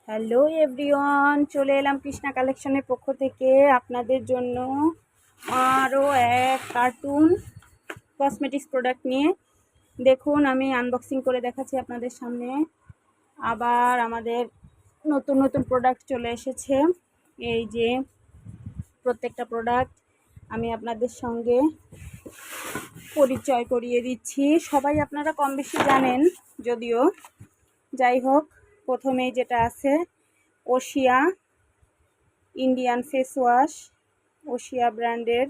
Hello everyone, চলে এলাম কৃষ্ণা কালেকশনের পক্ষ থেকে আপনাদের জন্য আরও এক কার্টুন কসমেটিক্স প্রোডাক্ট নিয়ে। দেখুন, আমি আনবক্সিং করে দেখাচ্ছি আপনাদের সামনে। আবার আমাদের নতুন নতুন প্রোডাক্ট চলে এসেছে। এই যে প্রত্যেকটা প্রোডাক্ট আমি আপনাদের সঙ্গে পরিচয় করিয়ে দিচ্ছি। সবাই আপনারা কম বেশি জানেন, যদিও যাই হোক, প্রথমেই যেটা আছে Oshea Indian face wash, Oshea ব্র্যান্ডের।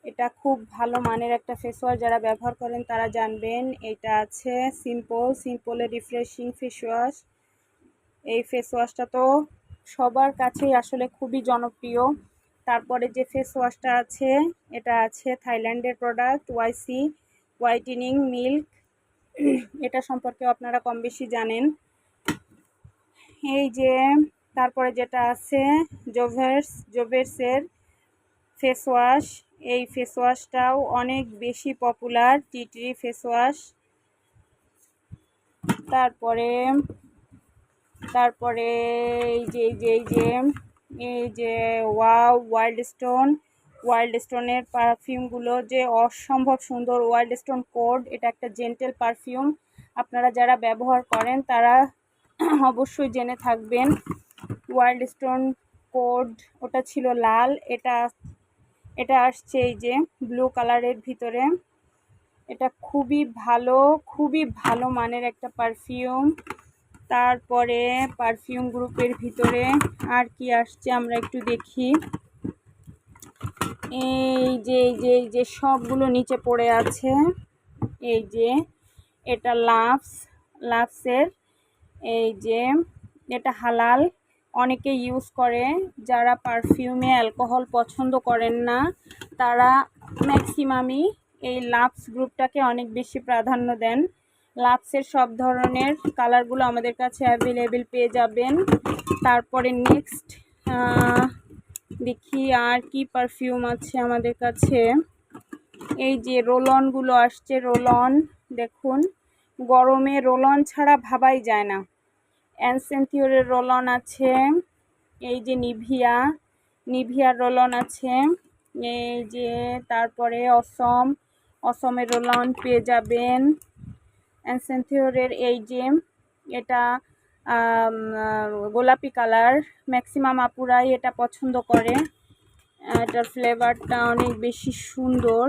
এটা খুব ভালো মানের একটা ফেস ওয়াশ, যারা ব্যবহার করেন তারা জানবেন। এটা আছে সিম্পলের রিফ্রেশিং ফেস ওয়াশ। এই ফেস ওয়াশটা তো সবার কাছেই আসলে খুবই জনপ্রিয়। তারপরে যে ফেস ওয়াশটা আছে, এটা আছে থাইল্যান্ডের প্রোডাক্ট ওয়াইসি হোয়াইটেনিং মিল্ক। এটা সম্পর্কে আপনারা কম বেশি জানেন। এই যে তারপরে যেটা আছে জোভের্সের ফেস ওয়াশ। এই ফেস ওয়াশটাও অনেক বেশি পপুলার, টি ফেস ওয়াশ। তারপরে তারপরে এই যে ওয়াইল্ড স্টোনের পারফিউমগুলো যে অসম্ভব সুন্দর। ওয়াইল্ড স্টোন কোড, এটা একটা জেন্টেল পারফিউম। আপনারা যারা ব্যবহার করেন তারা অবশ্যই জেনে থাকবেন। ওয়াইল্ড স্টোন কোড ওটা ছিল লাল, এটা আসছে এই যে ব্লু কালারের ভিতরে। এটা খুবই ভালো মানের একটা পারফিউম। তারপরে পারফিউম গ্রুপের ভিতরে আর কি আসছে আমরা একটু দেখি। এই যে সবগুলো নিচে পড়ে আছে। এই যে এটা লাভসের, এই যে এটা হালাল, অনেকে ইউজ করে। যারা পারফিউমে অ্যালকোহল পছন্দ করেন না তারা ম্যাক্সিমামই এই লাভস গ্রুপটাকে অনেক বেশি প্রাধান্য দেন। লাভসের সব ধরনের কালারগুলো আমাদের কাছে অ্যাভেলেবেল পেয়ে যাবেন। তারপরে নেক্সট দেখি আর কি পারফিউম আছে আমাদের কাছে। এই যে রোলনগুলো আসছে, রোলন দেখুন, গরমে রোলন ছাড়া ভাবাই যায় না। অ্যানসেন্থিওরের রোলন আছে। এই যে নিভিয়ার রোলন আছে। এই যে তারপরে অসমের রোলন পেয়ে যাবেন। অ্যানসেন্থিওরের এই যে এটা গোলাপি কালার, ম্যাক্সিমাম আপুরাই এটা পছন্দ করে। এটার ফ্লেভারটা অনেক বেশি সুন্দর।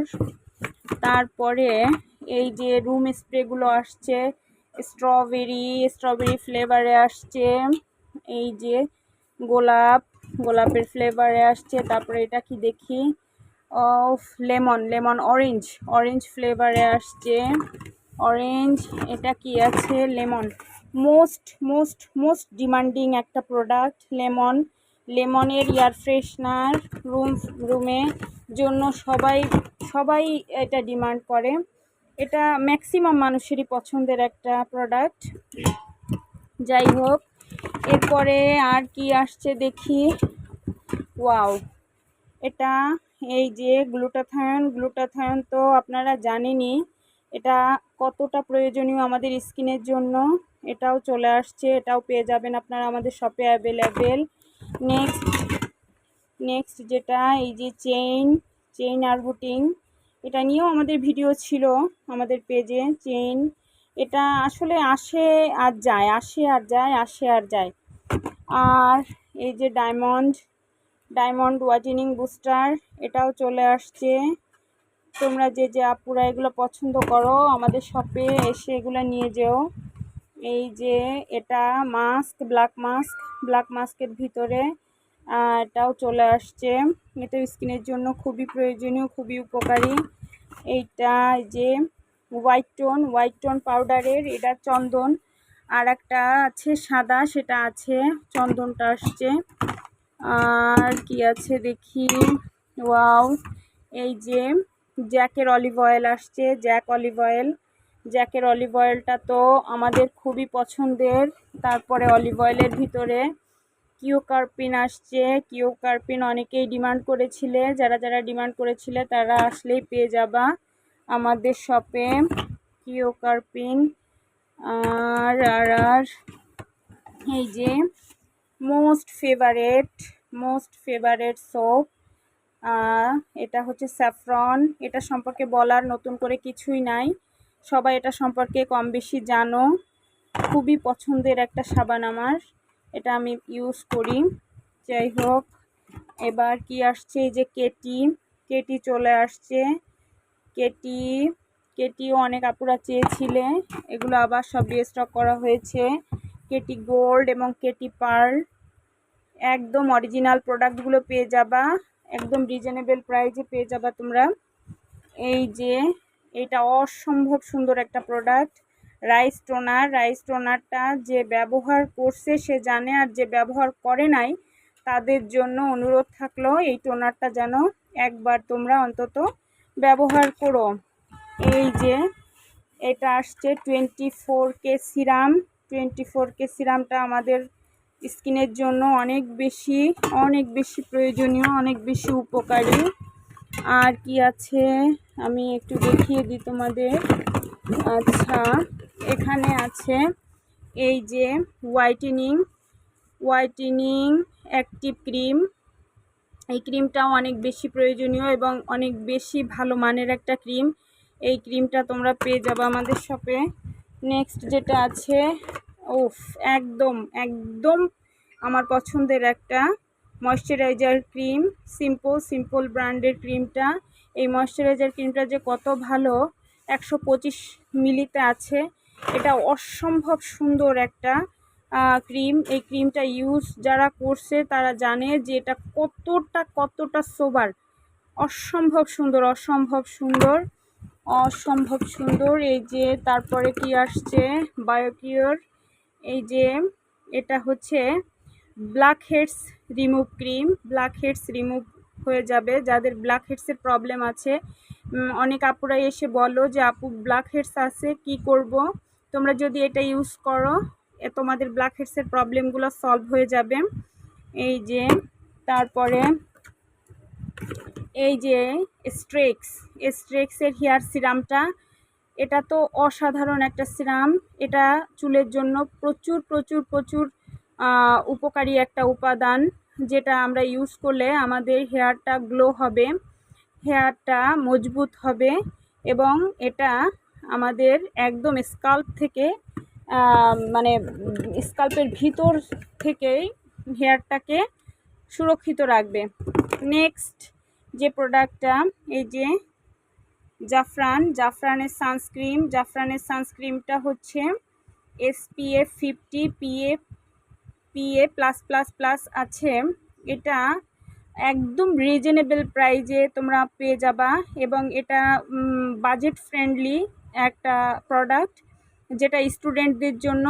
তারপরে এই যে রুম স্প্রেগুলো আসছে, স্ট্রবেরি ফ্লেভারে আসছে। এই যে গোলাপের ফ্লেভারে আসছে। তারপরে এটা কি দেখি, লেমন অরেঞ্জ ফ্লেভারে আসছে। অরেঞ্জ, এটা কি আছে, লেমন। মোস্ট ডিমান্ডিং একটা প্রোডাক্ট লেমনের এয়ার ফ্রেশনার। রুমে জন্য সবাই এটা ডিমান্ড করে। এটা ম্যাক্সিমাম মানুষেরই পছন্দের একটা প্রোডাক্ট। যাই হোক, এরপরে আর কি আসছে দেখি। ওয়াও, এটা এই যে গ্লুটাথায়ন তো আপনারা জানেনই এটা কতটা প্রয়োজনীয় আমাদের স্কিনের জন্য। এটাও চলে আসছে, এটাও পেয়ে যাবেন আপনারা আমাদের শপে অ্যাভেলেবেল। নেক্সট যেটা এই যে চেইন আরবুটিং, এটা নিয়েও আমাদের ভিডিও ছিল আমাদের পেজে। চেইন, এটা আসলে আসে আর যায়। আর এই যে ডায়মন্ড ওয়াটেনিং বুস্টার, এটাও চলে আসছে। তোমরা যে আপুরা এগুলো পছন্দ করো আমাদের শপে এসে এগুলো নিয়ে যেও। এই যে এটা ব্ল্যাক মাস্কের ভিতরে এটাও চলে আসছে। এটা স্কিনের জন্য খুবই প্রয়োজনীয়, খুবই উপকারী। এইটা যে হোয়াইট টোন পাউডারের, এটা চন্দন। আর একটা আছে সাদা, সেটা আছে, চন্দনটা আসছে। আর কি আছে দেখি। ওয়াও, এই যে জ্যাকের অলিভ অয়েল আসছে। জ্যাকের অলিভ অয়েলটা তো আমাদের খুবই পছন্দের। তারপরে অলিভ অয়েলের ভিতরে কিউকার্পিন আসছে। কিউকার্পিন অনেকেই ডিমান্ড করেছিলে, যারা ডিমান্ড করেছিলে তারা আসলেই পেয়ে যাবা আমাদের শপে কিউকার্পিন। আর এই যে মোস্ট ফেভারেট সোপ, এটা হচ্ছে স্যাফরন। এটা সম্পর্কে বলার নতুন করে কিছুই নাই, সবাই এটা সম্পর্কে কম বেশি জানো। খুবই পছন্দের একটা সাবান আমার, এটা আমি ইউজ করি। যাই হোক, এবার কি আসছে, এই যে কেটি চলে আসছে। কেটিও অনেক আপুরা চেয়েছিলে, এগুলো আবার সব রিস্টক করা হয়েছে। কেটি গোল্ড এবং কেটি পার্ল, একদম অরিজিনাল প্রোডাক্টগুলো পেয়ে যাবা, একদম রিজনেবল প্রাইসে পেয়ে যাবা তোমরা। এই যে এটা অসম্ভব সুন্দর একটা প্রোডাক্ট, রাইস টোনারটা যে ব্যবহার করছে সে জানে, আর যে ব্যবহার করে নাই তাদের জন্য অনুরোধ থাকলো এই টোনারটা যেন একবার তোমরা অন্তত ব্যবহার করো। এই যে এটা আসছে 24K সিরাম। 24K সিরামটা আমাদের স্কিনের জন্য অনেক বেশি প্রয়োজনীয়, অনেক বেশি উপকারী। আর কি আছে আমি একটু দেখিয়ে দিই তোমাদের। আচ্ছা, এখানে আছে এই যে হোয়াইটেনিং অ্যাক্টিভ ক্রিম। এই ক্রিমটাও অনেক বেশি প্রয়োজনীয় এবং অনেক বেশি ভালো মানের একটা ক্রিম। এই ক্রিমটা তোমরা পেয়ে যাবে আমাদের শপে। নেক্সট যেটা আছে, একদম আমার পছন্দের একটা ময়শ্চারাইজার ক্রিম, সিম্পল ব্র্যান্ডের ক্রিমটা। এই ময়শ্চারাইজার ক্রিমটা যে কত ভালো, 125 মিলিতে আছে। এটা অসম্ভব সুন্দর একটা ক্রিম। এই ক্রিমটা ইউজ যারা করছে তারা জানে যে এটা কতটা সোবার, অসম্ভব সুন্দর। এই যে তারপরে কি আসছে, বায়োকিওর। এই যে এটা হচ্ছে blackheads remove cream. Blackheads remove হয়ে যাবে যাদের ব্ল্যাক হেডসের প্রবলেম আছে। অনেক আপুরাই এসে বলো যে আপু ব্ল্যাক হেডস আছে, কি করব? তোমরা যদি এটা ইউজ করো তোমাদের ব্ল্যাক হেডসের প্রবলেমগুলো সলভ হয়ে যাবে। এই যে তারপরে এই যে স্ট্রেক্সের হেয়ার সিরামটা, এটা তো অসাধারণ একটা সিরাম। এটা চুলের জন্য প্রচুর উপকারী একটা উপাদান, যেটা আমরা ইউজ করলে আমাদের হেয়ারটা গ্লো হবে, হেয়ারটা মজবুত হবে এবং এটা আমাদের একদম স্কাল্প থেকে মানে স্কাল্পের ভিতর থেকেই হেয়ারটাকে সুরক্ষিত রাখবে। নেক্সট যে প্রোডাক্টটা, এই যে জাফরানের সানস্ক্রিমটা হচ্ছে SPF 50 PA+++ আছে। এটা একদম রিজনেবল প্রাইজে তোমরা পেয়ে যাবা এবং এটা বাজেট ফ্রেন্ডলি একটা প্রোডাক্ট, যেটা স্টুডেন্টদের জন্য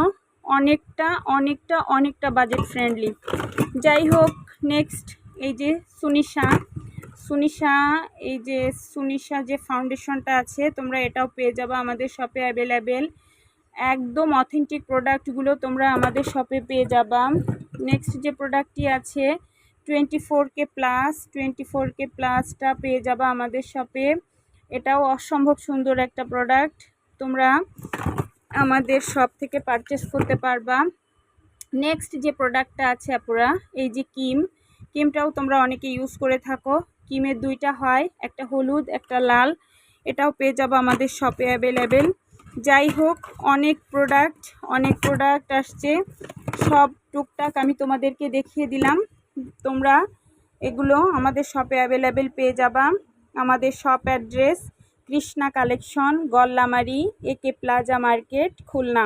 অনেকটা বাজেট ফ্রেন্ডলি। যাই হোক, নেক্সট এই যে সুনিশা যে ফাউন্ডেশনটা আছে তোমরা এটাও পেয়ে যাবা আমাদের শপে অ্যাভেলেবেল। একদম অথেন্টিক প্রোডাক্টগুলো তোমরা আমাদের শপে পেয়ে যাবা। নেক্সট যে প্রোডাক্টটি আছে 24K প্লাসটা পেয়ে যাবা আমাদের শপে। এটাও অসম্ভব সুন্দর একটা প্রোডাক্ট, তোমরা আমাদের শপ থেকে পারচেস করতে পারবা। নেক্সট যে প্রোডাক্টটা আছে আপুরা, এই যে কিমটাও তোমরা অনেকে ইউজ করে থাকো। কিমের দুইটা হয়, একটা হলুদ একটা লাল, এটাও পেয়ে যাবো আমাদের শপে অ্যাভেলেবেল। যাই হোক, অনেক প্রোডাক্ট আসছে, সব টুকটাক আমি তোমাদেরকে দেখিয়ে দিলাম। তোমরা এগুলো আমাদের শপে অ্যাভেলেবেল পেয়ে যাবা। আমাদের shop address Krishna collection, Gollamari, AK plaza market, Khulna.